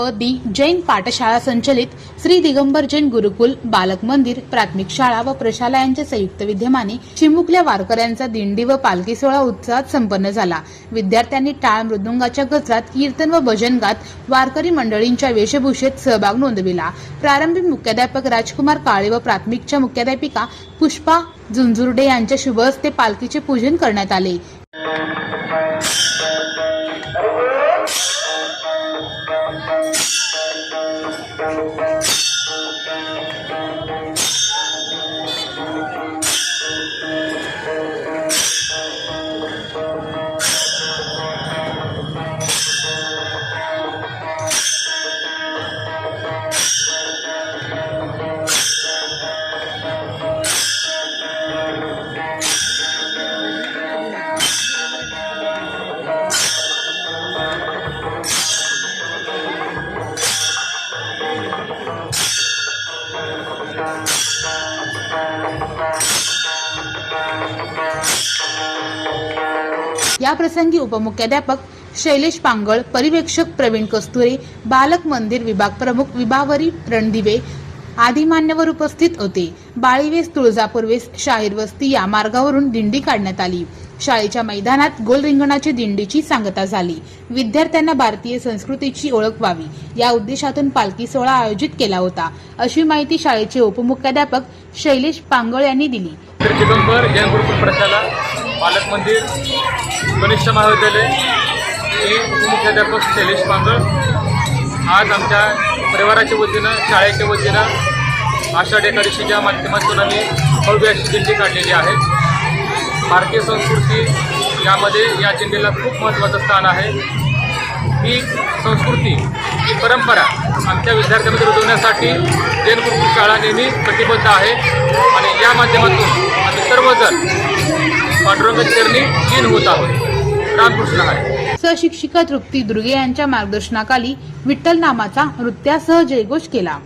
D Jain पाठशाळा संचलित श्री दिगंबर जैन गुरुकुल बालक मंदिर प्राथमिक शाळा व प्रशालयांच्या संयुक्त विद्यमाने चिमुकल्या वारकऱ्यांचा दिंडी व पालखी सोहळा उत्साहात संपन्न झाला। विद्यार्थ्यांनी टाळ मृदुंगाच्या गजरात कीर्तन व भजन गात वारकरी मंडळींच्या वेशभूषेत सहभाग नोंदविला। प्रारंभी मुख्याध्यापक राजकुमार काळे व प्राथमिकच्या मुख्याध्यापिका पुष्पा झुंझुर्डे यांच्या शुभ हस्ते पालखीचे पूजन करण्यात आले। या प्रसंगी उपमुख्याध्यापक शैलेश पांगळ, पर्यवेक्षक प्रवीण कस्तुरे, बालक मंदिर विभाग प्रमुख विभावरी रणदिवे आदी मान्यवर उपस्थित होते। बाळीवेस तुळजापूरवेस शाहीर वस्ती या मार्गावरून दिंडी काढण्यात आली। शाळेच्या मैदानात गोल रिंगणाची दिंडीची सांगता झाली। विद्यार्थ्यांना भारतीय संस्कृतीची ओळख व्हावी या उद्देशातून पालखी सोहळा आयोजित केला होता, अशी माहिती शाळेचे उपमुख्याध्यापक शैलेश पांगळ यांनी दिली। दिगंबर जैन गुरुकुल प्रशाला बालक मंदिर कनिष्ठ महाविद्यालय हे उपमुख्याध्यापक शैलेश पांगळ आज आमच्या परिवाराच्या वतीनं शाळेच्या वतीनं आषाढी एकादशीच्या माध्यमातून आम्ही भव्य अशी दिंडी काढलेली आहे। भारतीय संस्कृती यामध्ये या दिंडीला खूप महत्त्वाचं स्थान आहे। ही संस्कृती ही परंपरा आमच्या विद्यार्थ्यांमध्ये रुजवण्यासाठी जैन गुरुकुल शाळा नेहमी कटिबद्ध आहे आणि या माध्यमातून आम्ही सर्वजण पांडुरंग चरणी लीन होत आहोत। रामकृष्ण हरी। सहशिक्षिका तृप्ती दुर्गे यांच्या मार्गदर्शनाखाली विठ्ठल नामाचा नृत्यासह जयघोष केला।